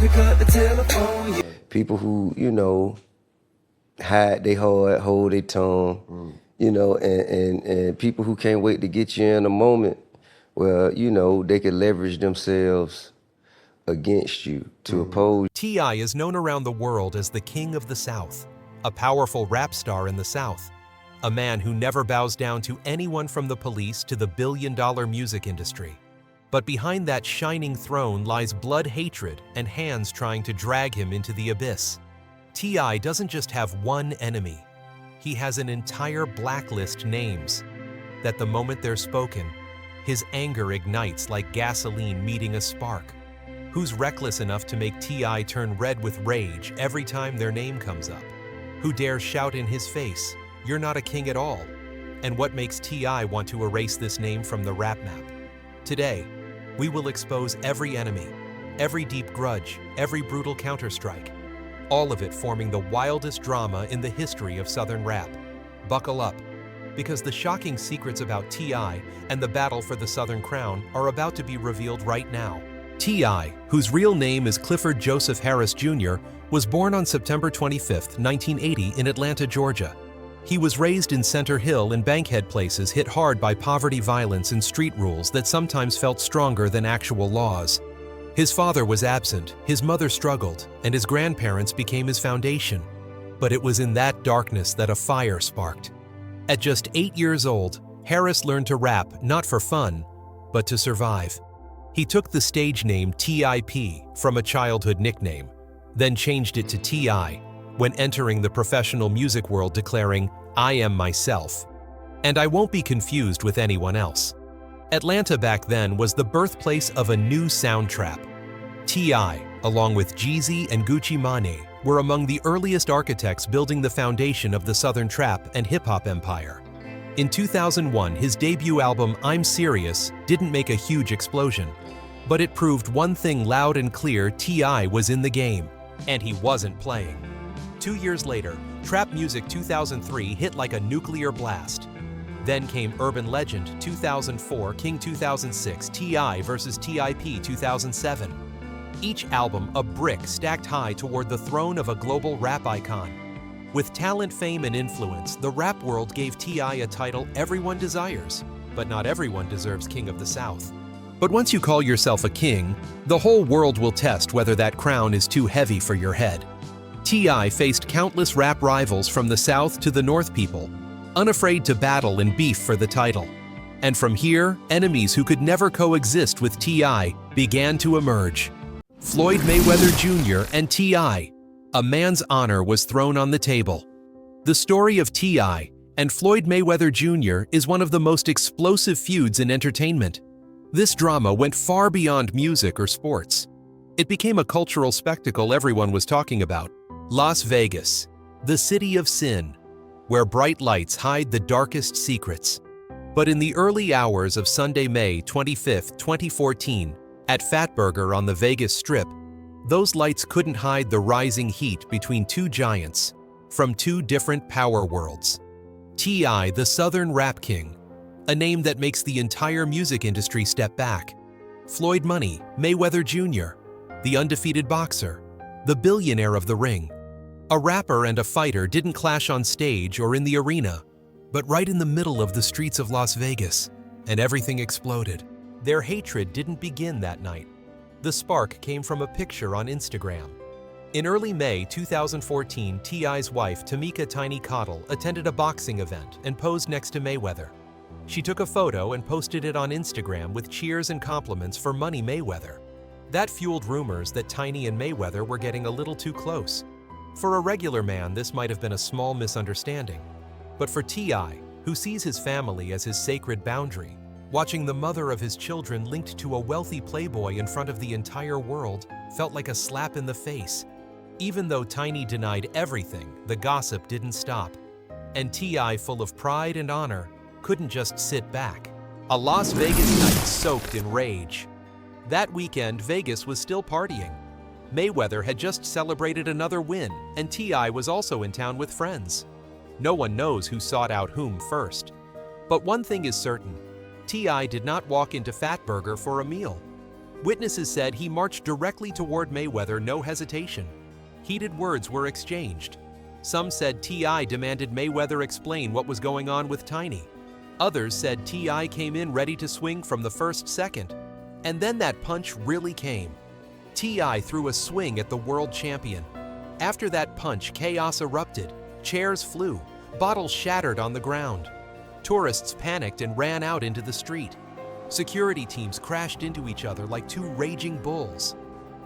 Pick up the telephone. Yeah. People who, hide their heart, hold their tongue, and people who can't wait to get you in a moment where, they can leverage themselves against you to oppose. T.I. is known around the world as the King of the South, a powerful rap star in the South, a man who never bows down to anyone from the police to the billion-dollar music industry. But behind that shining throne lies blood hatred and hands trying to drag him into the abyss. T.I. doesn't just have one enemy. He has an entire blacklist names that the moment they're spoken, his anger ignites like gasoline meeting a spark. Who's reckless enough to make T.I. turn red with rage every time their name comes up? Who dares shout in his face, "You're not a king at all"? And what makes T.I. want to erase this name from the rap map? Today, we will expose every enemy, every deep grudge, every brutal counterstrike, all of it forming the wildest drama in the history of Southern rap. Buckle up, because the shocking secrets about T.I. and the battle for the Southern crown are about to be revealed right now. T.I., whose real name is Clifford Joseph Harris Jr., was born on September 25, 1980 in Atlanta, Georgia. He was raised in Center Hill and Bankhead places hit hard by poverty, violence, and street rules that sometimes felt stronger than actual laws. His father was absent, his mother struggled, and his grandparents became his foundation. But it was in that darkness that a fire sparked. At just 8 years old, Harris learned to rap not for fun, but to survive. He took the stage name T.I.P. from a childhood nickname, then changed it to T.I. when entering the professional music world, declaring, "I am myself, and I won't be confused with anyone else." Atlanta back then was the birthplace of a new sound trap. T.I., along with Jeezy and Gucci Mane, were among the earliest architects building the foundation of the Southern trap and hip-hop empire. In 2001, his debut album, I'm Serious, didn't make a huge explosion, but it proved one thing loud and clear: T.I. was in the game, and he wasn't playing. 2 years later, Trap Music 2003 hit like a nuclear blast. Then came Urban Legend 2004, King 2006, T.I. vs. T.I.P. 2007. Each album a brick stacked high toward the throne of a global rap icon. With talent, fame, and influence, the rap world gave T.I. a title everyone desires, but not everyone deserves King of the South. But once you call yourself a king, the whole world will test whether that crown is too heavy for your head. T.I. faced countless rap rivals from the South to the North people, unafraid to battle and beef for the title. And from here, enemies who could never coexist with T.I. began to emerge. Floyd Mayweather Jr. and T.I. A man's honor was thrown on the table. The story of T.I. and Floyd Mayweather Jr. is one of the most explosive feuds in entertainment. This drama went far beyond music or sports. It became a cultural spectacle everyone was talking about. Las Vegas, the city of sin, where bright lights hide the darkest secrets. But in the early hours of Sunday, May 25, 2014, at Fatburger on the Vegas Strip, those lights couldn't hide the rising heat between two giants from two different power worlds. T.I., the Southern Rap King, a name that makes the entire music industry step back. Floyd Money Mayweather Jr., the undefeated boxer, the billionaire of the ring. A rapper and a fighter didn't clash on stage or in the arena, but right in the middle of the streets of Las Vegas, and everything exploded. Their hatred didn't begin that night. The spark came from a picture on Instagram. In early May 2014, T.I.'s wife, Tamika "Tiny" Cottle, attended a boxing event and posed next to Mayweather. She took a photo and posted it on Instagram with cheers and compliments for Money Mayweather. That fueled rumors that Tiny and Mayweather were getting a little too close. For a regular man, this might have been a small misunderstanding. But for T.I., who sees his family as his sacred boundary, watching the mother of his children linked to a wealthy playboy in front of the entire world felt like a slap in the face. Even though Tiny denied everything, the gossip didn't stop. And T.I., full of pride and honor, couldn't just sit back. A Las Vegas night soaked in rage. That weekend, Vegas was still partying. Mayweather had just celebrated another win, and T.I. was also in town with friends. No one knows who sought out whom first. But one thing is certain, T.I. did not walk into Fatburger for a meal. Witnesses said he marched directly toward Mayweather, no hesitation. Heated words were exchanged. Some said T.I. demanded Mayweather explain what was going on with Tiny. Others said T.I. came in ready to swing from the first second. And then that punch really came. T.I. threw a swing at the world champion. After that punch, chaos erupted. Chairs flew. Bottles shattered on the ground. Tourists panicked and ran out into the street. Security teams crashed into each other like two raging bulls.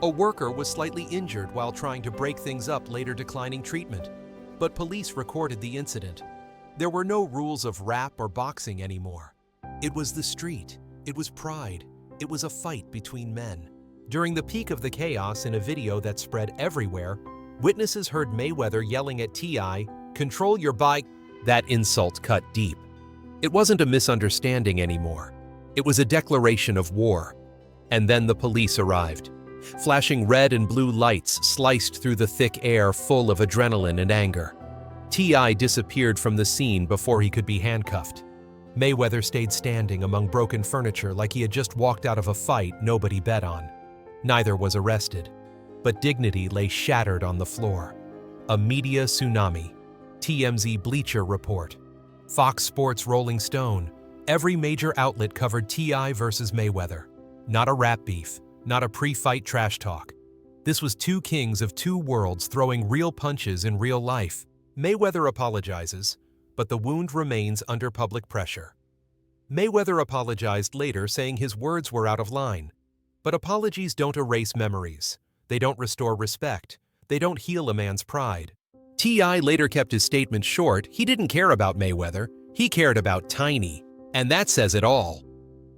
A worker was slightly injured while trying to break things up, later declining treatment. But police recorded the incident. There were no rules of rap or boxing anymore. It was the street. It was pride. It was a fight between men. During the peak of the chaos, in a video that spread everywhere, witnesses heard Mayweather yelling at T.I., "Control your bike." That insult cut deep. It wasn't a misunderstanding anymore. It was a declaration of war. And then the police arrived. Flashing red and blue lights sliced through the thick air full of adrenaline and anger. T.I. disappeared from the scene before he could be handcuffed. Mayweather stayed standing among broken furniture like he had just walked out of a fight nobody bet on. Neither was arrested, but dignity lay shattered on the floor. A media tsunami. TMZ Bleacher Report. Fox Sports Rolling Stone. Every major outlet covered T.I. versus Mayweather. Not a rap beef, not a pre-fight trash talk. This was two kings of two worlds throwing real punches in real life. Mayweather apologizes, but the wound remains under public pressure. Mayweather apologized later, saying his words were out of line. But apologies don't erase memories. They don't restore respect. They don't heal a man's pride. T.I. later kept his statement short. He didn't care about Mayweather. He cared about Tiny. And that says it all.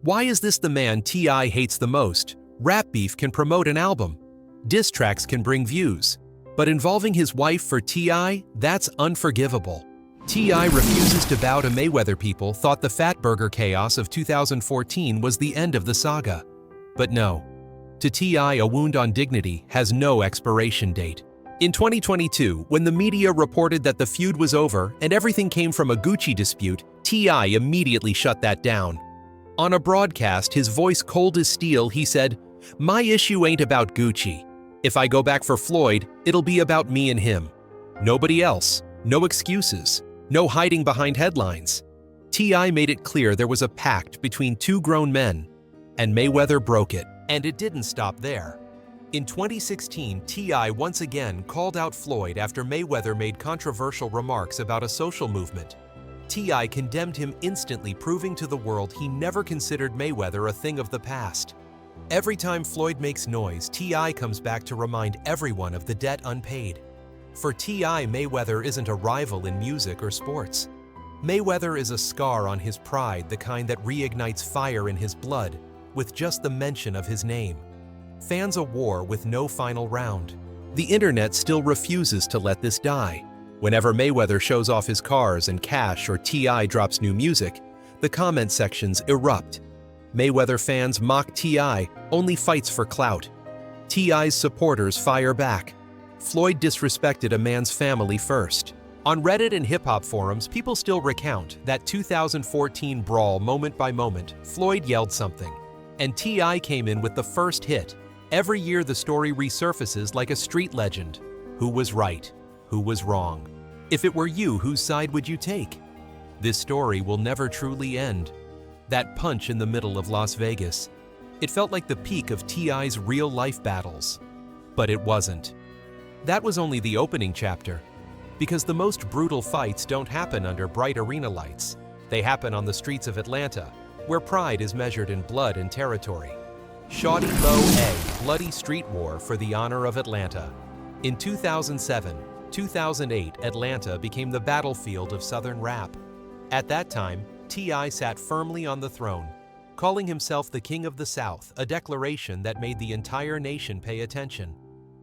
Why is this the man T.I. hates the most? Rap beef can promote an album. Diss tracks can bring views. But involving his wife for T.I., that's unforgivable. T.I. refuses to bow to Mayweather. People thought the Fatburger chaos of 2014 was the end of the saga. But no. To T.I., a wound on dignity has no expiration date. In 2022, when the media reported that the feud was over and everything came from a Gucci dispute, T.I. immediately shut that down. On a broadcast, his voice cold as steel, he said, "My issue ain't about Gucci. If I go back for Floyd, it'll be about me and him. Nobody else. No excuses. No hiding behind headlines." T.I. made it clear there was a pact between two grown men, and Mayweather broke it. And it didn't stop there. In 2016, T.I. once again called out Floyd after Mayweather made controversial remarks about a social movement. T.I. condemned him instantly, proving to the world he never considered Mayweather a thing of the past. Every time Floyd makes noise, T.I. comes back to remind everyone of the debt unpaid. For T.I., Mayweather isn't a rival in music or sports. Mayweather is a scar on his pride, the kind that reignites fire in his blood with just the mention of his name. Fans a war with no final round. The internet still refuses to let this die. Whenever Mayweather shows off his cars and cash or T.I. drops new music, the comment sections erupt. Mayweather fans mock T.I., only fights for clout. T.I.'s supporters fire back. Floyd disrespected a man's family first. On Reddit and hip-hop forums, people still recount that 2014 brawl moment by moment. Floyd yelled something, and T.I. came in with the first hit. Every year the story resurfaces like a street legend. Who was right? Who was wrong? If it were you, whose side would you take? This story will never truly end. That punch in the middle of Las Vegas. It felt like the peak of T.I.'s real-life battles. But it wasn't. That was only the opening chapter. Because the most brutal fights don't happen under bright arena lights. They happen on the streets of Atlanta, where pride is measured in blood and territory. Shawty Lo A. Bloody Street War for the honor of Atlanta. In 2007, 2008, Atlanta became the battlefield of Southern rap. At that time, T.I. sat firmly on the throne, calling himself the King of the South, a declaration that made the entire nation pay attention.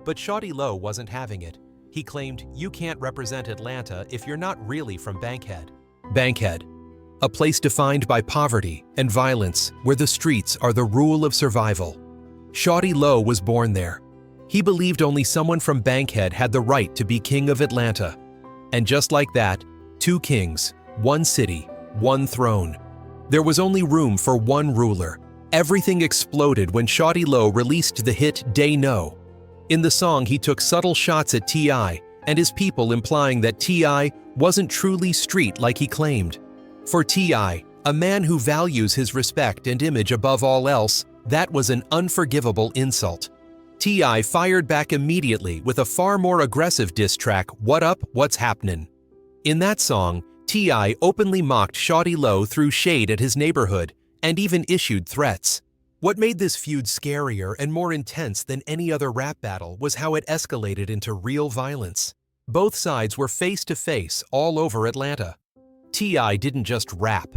But Shawty Lo wasn't having it. He claimed, "You can't represent Atlanta if you're not really from Bankhead." Bankhead, a place defined by poverty and violence, where the streets are the rule of survival. Shawty Lo was born there. He believed only someone from Bankhead had the right to be king of Atlanta. And just like that, two kings, one city, one throne. There was only room for one ruler, Everything exploded when Shawty Lo released the hit Day No. In the song, he took subtle shots at T.I. and his people, implying that T.I. wasn't truly street like he claimed. For T.I., a man who values his respect and image above all else, that was an unforgivable insult. T.I. fired back immediately with a far more aggressive diss track, What Up, What's Happenin'. In that song, T.I. openly mocked Shawty Lo, threw shade at his neighborhood, and even issued threats. What made this feud scarier and more intense than any other rap battle was how it escalated into real violence. Both sides were face-to-face all over Atlanta. T.I. didn't just rap.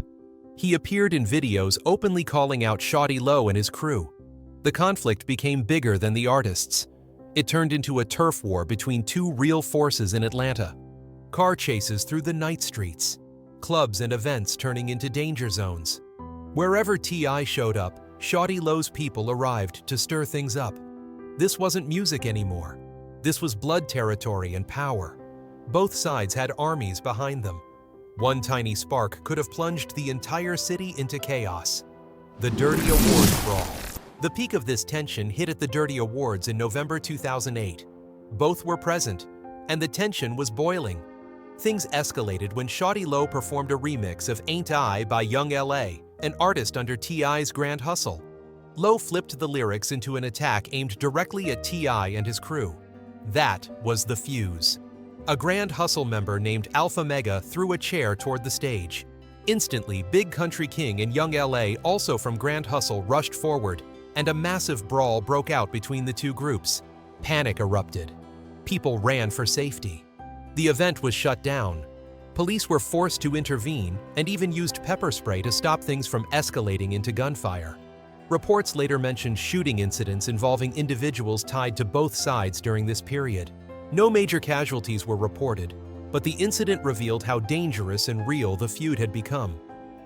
He appeared in videos openly calling out Shawty Lo and his crew. The conflict became bigger than the artists. It turned into a turf war between two real forces in Atlanta. Car chases through the night streets, clubs and events turning into danger zones. Wherever T.I. showed up, Shawty Lo's people arrived to stir things up. This wasn't music anymore. This was blood territory and power. Both sides had armies behind them. One tiny spark could have plunged the entire city into chaos. The Dirty Awards brawl. The peak of this tension hit at the Dirty Awards in November 2008. Both were present, and the tension was boiling. Things escalated when Shawty Lo performed a remix of Ain't I by Young L.A., an artist under T.I.'s Grand Hustle. Lo flipped the lyrics into an attack aimed directly at T.I. and his crew. That was the fuse. A Grand Hustle member named Alpha Mega threw a chair toward the stage. Instantly, Big Country King and Young L.A., also from Grand Hustle, rushed forward, and a massive brawl broke out between the two groups. Panic erupted. People ran for safety. The event was shut down. Police were forced to intervene and even used pepper spray to stop things from escalating into gunfire. Reports later mentioned shooting incidents involving individuals tied to both sides during this period. No major casualties were reported, but the incident revealed how dangerous and real the feud had become.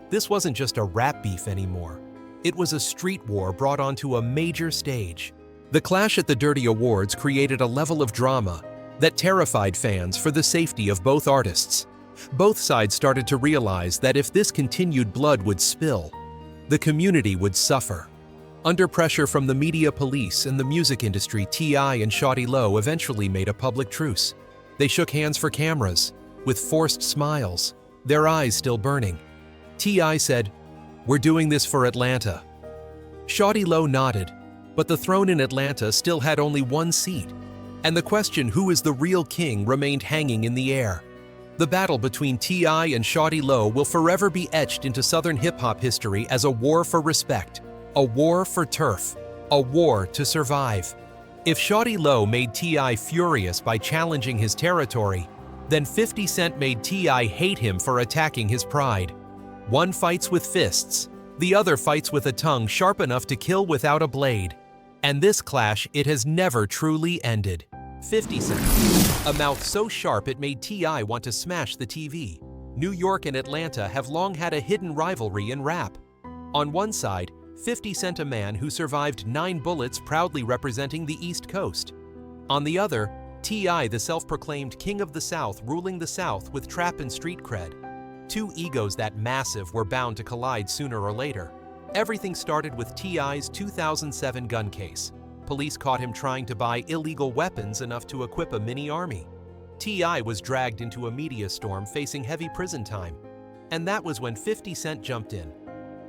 This wasn't just a rap beef anymore. It was a street war brought onto a major stage. The clash at the Dirty Awards created a level of drama that terrified fans for the safety of both artists. Both sides started to realize that if this continued, blood would spill. The community would suffer. Under pressure from the media police and the music industry, T.I. and Shawty Lo eventually made a public truce. They shook hands for cameras, with forced smiles, their eyes still burning. T.I. said, "We're doing this for Atlanta." Shawty Lo nodded, but the throne in Atlanta still had only one seat, and the question, who is the real king, remained hanging in the air. The battle between T.I. and Shawty Lo will forever be etched into Southern hip-hop history as a war for respect, a war for turf, a war to survive. If Shawty Lo made T.I. furious by challenging his territory, then 50 Cent made T.I. hate him for attacking his pride. One fights with fists, the other fights with a tongue sharp enough to kill without a blade. And this clash, it has never truly ended. 50 Cent, a mouth so sharp it made T.I. want to smash the TV. New York and Atlanta have long had a hidden rivalry in rap. On one side, 50 Cent, a man who survived 9 bullets, proudly representing the East Coast. On the other, T.I., the self-proclaimed king of the South, ruling the South with trap and street cred. Two egos that massive were bound to collide sooner or later. Everything started with T.I.'s 2007 gun case. Police caught him trying to buy illegal weapons enough to equip a mini army. T.I. was dragged into a media storm facing heavy prison time. And that was when 50 Cent jumped in.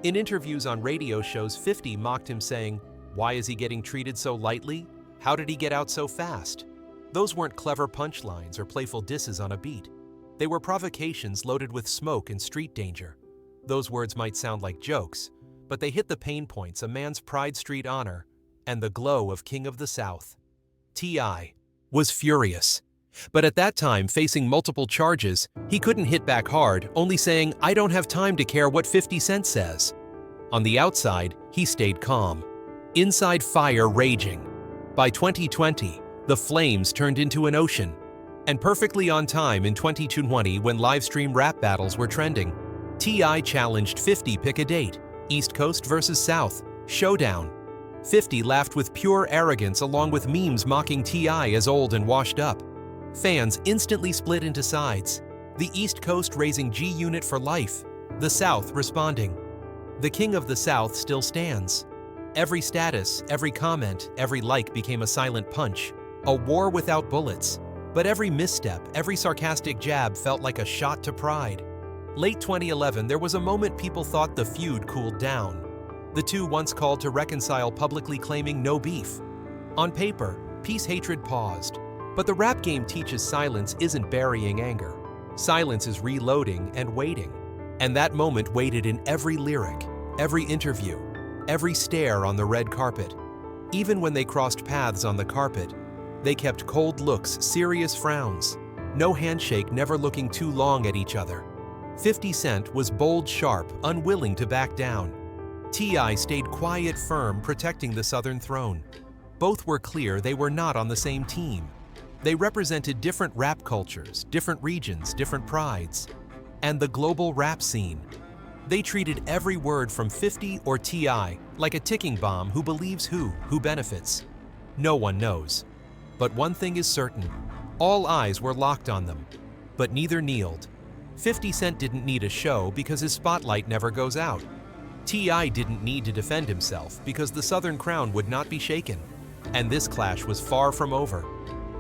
In interviews on radio shows, 50 mocked him, saying, "Why is he getting treated so lightly? How did he get out so fast?" Those weren't clever punchlines or playful disses on a beat. They were provocations loaded with smoke and street danger. Those words might sound like jokes, but they hit the pain points, a man's pride, street honor, and the glow of King of the South. T.I. was furious. But at that time, facing multiple charges, he couldn't hit back hard, only saying, "I don't have time to care what 50 Cent says." On the outside, he stayed calm. Inside, fire raging. By 2020, the flames turned into an ocean. And perfectly on time in 2020, when live-stream rap battles were trending, T.I. challenged 50 pick a date, East Coast versus South, showdown. 50 laughed with pure arrogance along with memes mocking T.I. as old and washed up. Fans instantly split into sides, the East Coast raising G-Unit for life, the South responding. The King of the South still stands. Every status, every comment, every like became a silent punch, a war without bullets. But every misstep, every sarcastic jab felt like a shot to pride. Late 2011, there was a moment people thought the feud cooled down. The two once called to reconcile, publicly claiming no beef. On paper, peace-hatred paused. But the rap game teaches silence isn't burying anger. Silence is reloading and waiting. And that moment waited in every lyric, every interview, every stare on the red carpet. Even when they crossed paths on the carpet, they kept cold looks, serious frowns. No handshake, never looking too long at each other. 50 Cent was bold, sharp, unwilling to back down. T.I. stayed quiet, firm, protecting the Southern throne. Both were clear they were not on the same team. They represented different rap cultures, different regions, different prides, and the global rap scene. They treated every word from 50 or T.I. like a ticking bomb. Who believes who benefits? No one knows. But one thing is certain, all eyes were locked on them, but neither kneeled. 50 Cent didn't need a show because his spotlight never goes out. T.I. didn't need to defend himself because the Southern crown would not be shaken. And this clash was far from over.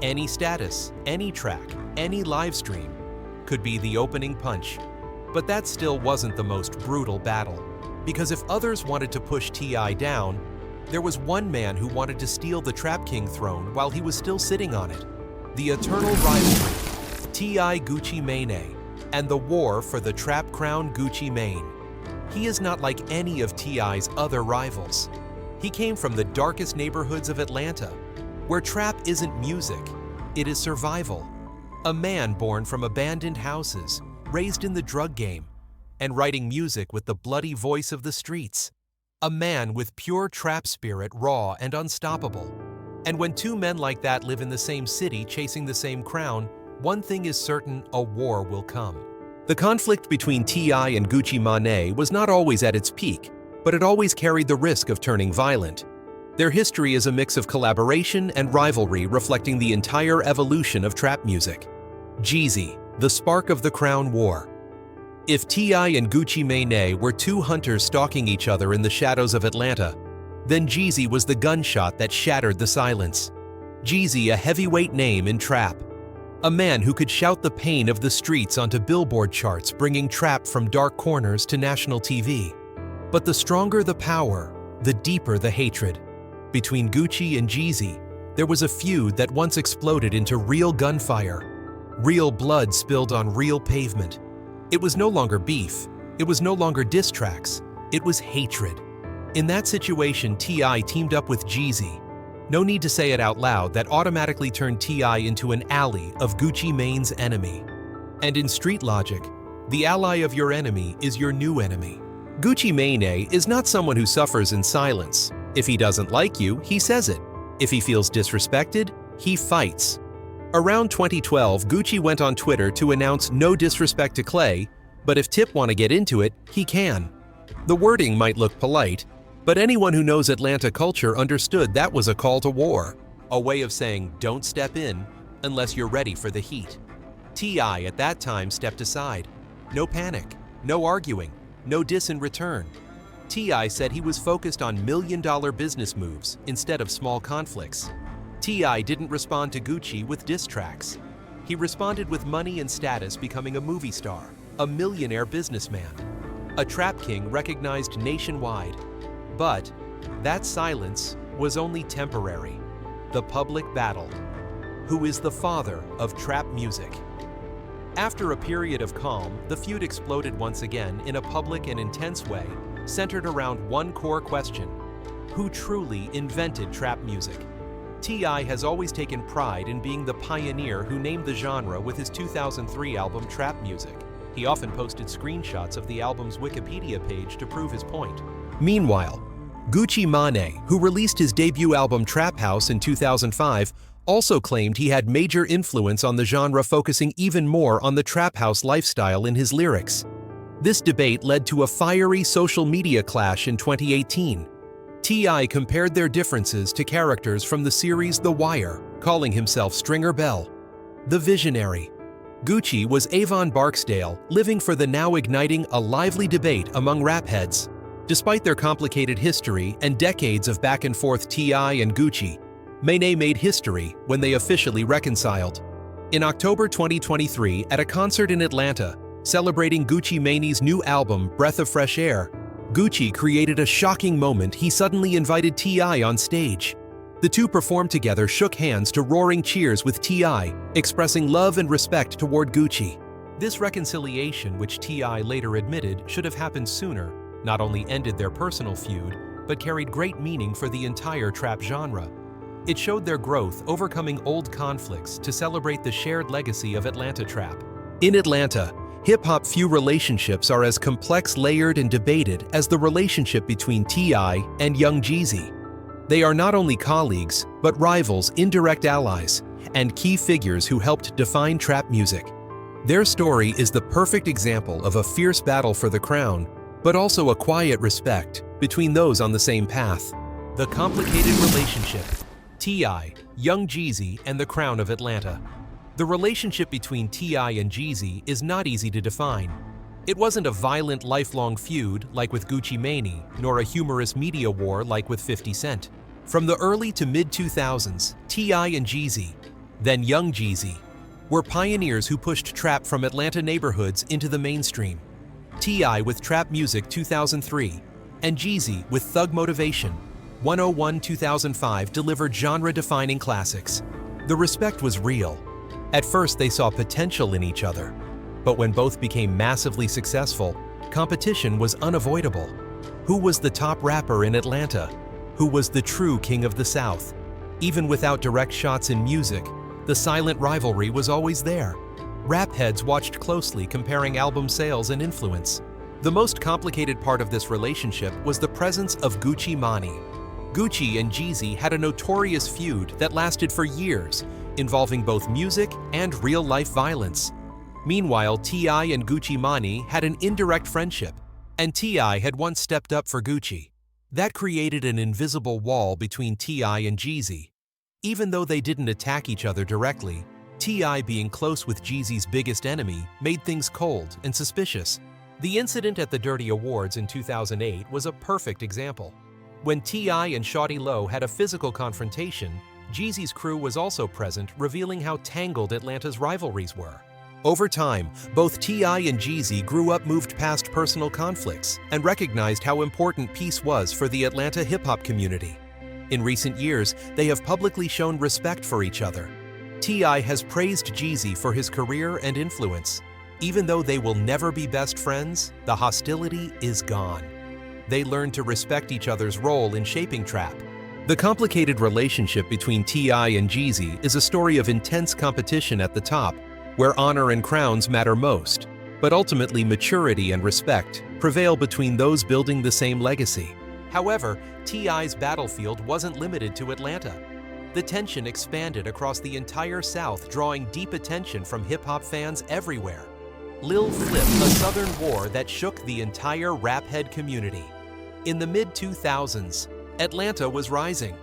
Any status, any track, any live stream could be the opening punch. But that still wasn't the most brutal battle, because if others wanted to push T.I. down, there was one man who wanted to steal the Trap King throne while he was still sitting on it. The eternal rivalry, T.I. Gucci Mane, and the war for the Trap Crown Gucci Mane. He is not like any of T.I.'s other rivals. He came from the darkest neighborhoods of Atlanta, where trap isn't music, it is survival. A man born from abandoned houses, raised in the drug game, and writing music with the bloody voice of the streets. A man with pure trap spirit, raw and unstoppable. And when two men like that live in the same city chasing the same crown, one thing is certain, a war will come. The conflict between T.I. and Gucci Mane was not always at its peak, but it always carried the risk of turning violent. Their history is a mix of collaboration and rivalry, reflecting the entire evolution of trap music. Jeezy, the spark of the Crown War. If T.I. and Gucci Mane were two hunters stalking each other in the shadows of Atlanta, then Jeezy was the gunshot that shattered the silence. Jeezy, a heavyweight name in trap. A man who could shout the pain of the streets onto billboard charts, bringing trap from dark corners to national TV. But the stronger the power, the deeper the hatred. Between Gucci and Jeezy, there was a feud that once exploded into real gunfire. Real blood spilled on real pavement. It was no longer beef. It was no longer diss tracks. It was hatred. In that situation, T.I. teamed up with Jeezy. No need to say it out loud, that automatically turned T.I. into an ally of Gucci Mane's enemy. And in street logic, the ally of your enemy is your new enemy. Gucci Mane is not someone who suffers in silence. If he doesn't like you, he says it. If he feels disrespected, he fights. Around 2012, Gucci went on Twitter to announce no disrespect to Clay, but if Tip want to get into it, he can. The wording might look polite, but anyone who knows Atlanta culture understood that was a call to war, a way of saying don't step in unless you're ready for the heat. T.I. at that time stepped aside. No panic, no arguing, no diss in return. T.I. said he was focused on million-dollar business moves instead of small conflicts. T.I. didn't respond to Gucci with diss tracks. He responded with money and status, becoming a movie star, a millionaire businessman, a trap king recognized nationwide. But that silence was only temporary. The public battle. Who is the father of trap music? After a period of calm, the feud exploded once again in a public and intense way, centered around one core question: who truly invented trap music? T.I. has always taken pride in being the pioneer who named the genre with his 2003 album Trap Music. He often posted screenshots of the album's Wikipedia page to prove his point. Meanwhile, Gucci Mane, who released his debut album Trap House in 2005, also claimed he had major influence on the genre, focusing even more on the trap house lifestyle in his lyrics. This debate led to a fiery social media clash in 2018. T.I. compared their differences to characters from the series The Wire, calling himself Stringer Bell, the Visionary. Gucci was Avon Barksdale, living for the now igniting a lively debate among rap heads. Despite their complicated history and decades of back-and-forth T.I. and Gucci, Mane made history when they officially reconciled. In October 2023, at a concert in Atlanta, celebrating Gucci Mane's new album, Breath of Fresh Air, Gucci created a shocking moment. He suddenly invited T.I. on stage. The two performed together, shook hands to roaring cheers with T.I., expressing love and respect toward Gucci. This reconciliation, which T.I. later admitted should have happened sooner, not only ended their personal feud, but carried great meaning for the entire trap genre. It showed their growth, overcoming old conflicts to celebrate the shared legacy of Atlanta trap. In Atlanta, hip-hop few relationships are as complex, layered, and debated as the relationship between T.I. and Young Jeezy. They are not only colleagues, but rivals, indirect allies, and key figures who helped define trap music. Their story is the perfect example of a fierce battle for the crown, but also a quiet respect between those on the same path. The complicated relationship. T.I., Young Jeezy, and the Crown of Atlanta. The relationship between T.I. and Jeezy is not easy to define. It wasn't a violent, lifelong feud like with Gucci Mane, nor a humorous media war like with 50 Cent. From the early to mid-2000s, T.I. and Jeezy, then Young Jeezy, were pioneers who pushed trap from Atlanta neighborhoods into the mainstream. T.I. with Trap Music 2003, and Jeezy with Thug Motivation 101-2005 delivered genre-defining classics. The respect was real. At first, they saw potential in each other. But when both became massively successful, competition was unavoidable. Who was the top rapper in Atlanta? Who was the true king of the South? Even without direct shots in music, the silent rivalry was always there. Rap heads watched closely, comparing album sales and influence. The most complicated part of this relationship was the presence of Gucci Mane. Gucci and Jeezy had a notorious feud that lasted for years, involving both music and real-life violence. Meanwhile, T.I. and Gucci Mane had an indirect friendship, and T.I. had once stepped up for Gucci. That created an invisible wall between T.I. and Jeezy. Even though they didn't attack each other directly, T.I. being close with Jeezy's biggest enemy made things cold and suspicious. The incident at the Dirty Awards in 2008 was a perfect example. When T.I. and Shawty Lo had a physical confrontation, Jeezy's crew was also present, revealing how tangled Atlanta's rivalries were. Over time, both T.I. and Jeezy grew up, moved past personal conflicts, and recognized how important peace was for the Atlanta hip-hop community. In recent years, they have publicly shown respect for each other. T.I. has praised Jeezy for his career and influence. Even though they will never be best friends, the hostility is gone. They learned to respect each other's role in shaping trap. The complicated relationship between T.I. and Jeezy is a story of intense competition at the top, where honor and crowns matter most, but ultimately maturity and respect prevail between those building the same legacy. However, T.I.'s battlefield wasn't limited to Atlanta. The tension expanded across the entire South, drawing deep attention from hip-hop fans everywhere. Lil Flip, a Southern war that shook the entire rap-head community. In the mid-2000s, Atlanta was rising.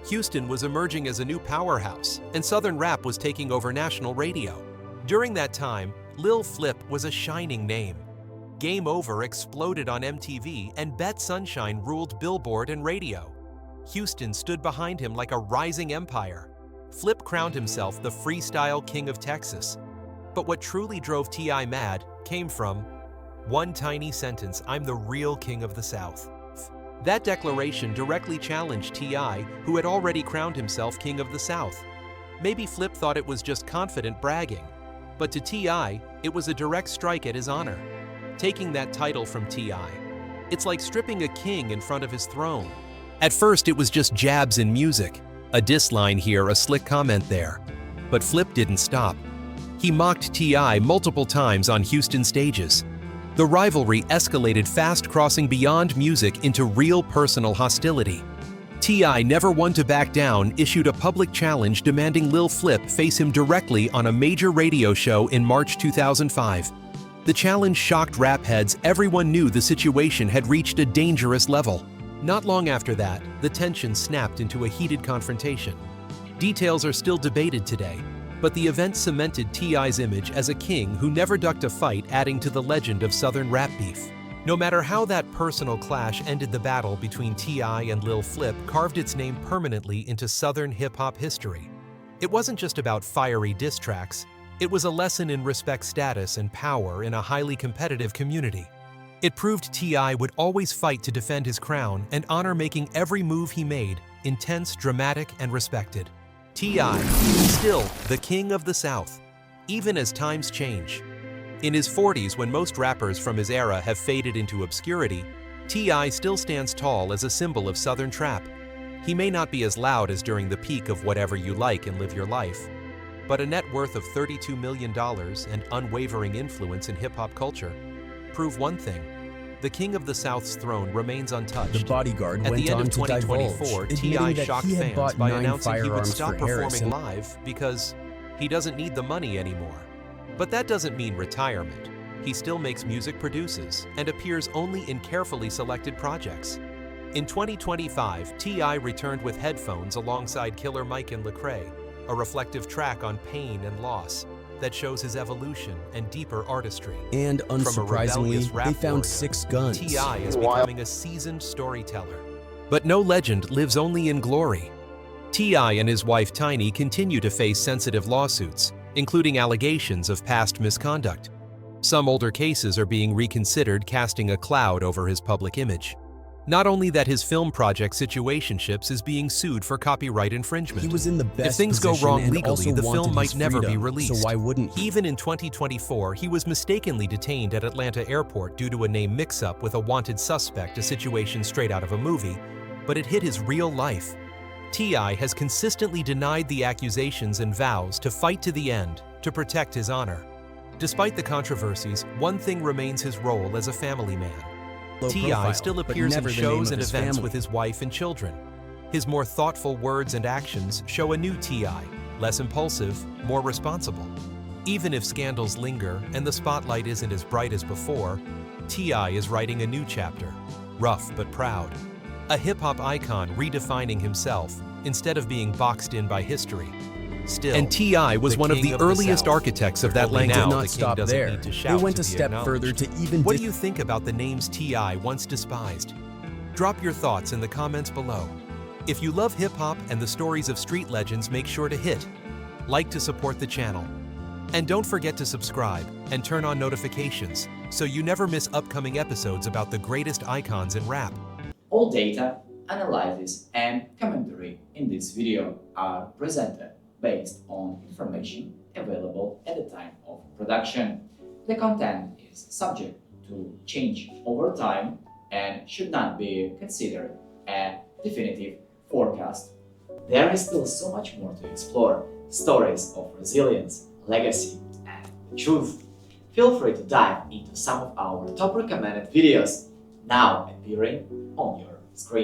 Houston was emerging as a new powerhouse, and Southern rap was taking over national radio. During that time, Lil Flip was a shining name. Game Over exploded on MTV, and Bet Sunshine ruled Billboard and radio. Houston stood behind him like a rising empire. Flip crowned himself the freestyle king of Texas. But what truly drove T.I. mad came from one tiny sentence: "I'm the real king of the South." That declaration directly challenged T.I., who had already crowned himself king of the South. Maybe Flip thought it was just confident bragging, but to T.I., it was a direct strike at his honor. Taking that title from T.I., it's like stripping a king in front of his throne. At first, it was just jabs in music, a diss line here, a slick comment there. But Flip didn't stop. He mocked T.I. multiple times on Houston stages. The rivalry escalated fast, crossing beyond music into real personal hostility. T.I., never one to back down, issued a public challenge demanding Lil Flip face him directly on a major radio show in March 2005. The challenge shocked rap heads. Everyone knew the situation had reached a dangerous level. Not long after that, the tension snapped into a heated confrontation. Details are still debated today, but the event cemented T.I.'s image as a king who never ducked a fight, adding to the legend of Southern rap beef. No matter how that personal clash ended, the battle between T.I. and Lil Flip carved its name permanently into Southern hip-hop history. It wasn't just about fiery diss tracks, it was a lesson in respect, status, and power in a highly competitive community. It proved T.I. would always fight to defend his crown and honor making every move he made intense, dramatic, and respected. T.I. still the king of the South, even as times change. In his 40s, when most rappers from his era have faded into obscurity, T.I. still stands tall as a symbol of Southern trap. He may not be as loud as during the peak of Whatever You Like and Live Your Life, but a net worth of $32 million and unwavering influence in hip-hop culture prove one thing: the king of the South's throne remains untouched. The Bodyguard At went the end on of to 2024, divulge, T.I. admitting that shocked he had fans bought by 9 announcing he would firearms stop for performing Harrison. live because he doesn't need the money anymore. But that doesn't mean retirement. He still makes music, produces, and appears only in carefully selected projects. In 2025, T.I. returned with Headphones alongside Killer Mike and Lecrae, a reflective track on pain and loss that shows his evolution and deeper artistry. And From a rebellious unsurprisingly, rap they found warrior, 6 guns. T.I. is becoming a seasoned storyteller. But no legend lives only in glory. T.I. and his wife Tiny continue to face sensitive lawsuits, including allegations of past misconduct. Some older cases are being reconsidered, casting a cloud over his public image. Not only that, his film project Situationships is being sued for copyright infringement. He was in the best If things go position wrong and legally, also the wanted film might his never be freedom, released. So why wouldn't he? Even in 2024, he was mistakenly detained at Atlanta airport due to a name mix-up with a wanted suspect, a situation straight out of a movie, but it hit his real life. T.I. has consistently denied the accusations and vows to fight to the end to protect his honor. Despite the controversies, one thing remains: his role as a family man. Low T.I. profile, still but appears in never the name shows of and his events family. with his wife and children. His more thoughtful words and actions show a new T.I., less impulsive, more responsible. Even if scandals linger and the spotlight isn't as bright as before, T.I. is writing a new chapter, rough but proud. A hip-hop icon redefining himself instead of being boxed in by history. Still, and T.I. was one of the earliest architects of that language. Did Now, not the king stop doesn't there. need to They shout went to a be step acknowledged. further to even What do you think about the names T.I. once despised? Drop your thoughts in the comments below. If you love hip-hop and the stories of street legends, make sure to hit like to support the channel. And don't forget to subscribe and turn on notifications so you never miss upcoming episodes about the greatest icons in rap. All data, analysis, and commentary in this video are presented based on information available at the time of production. The content is subject to change over time and should not be considered a definitive forecast. There is still so much more to explore: stories of resilience, legacy, and truth. Feel free to dive into some of our top recommended videos now appearing on your screen.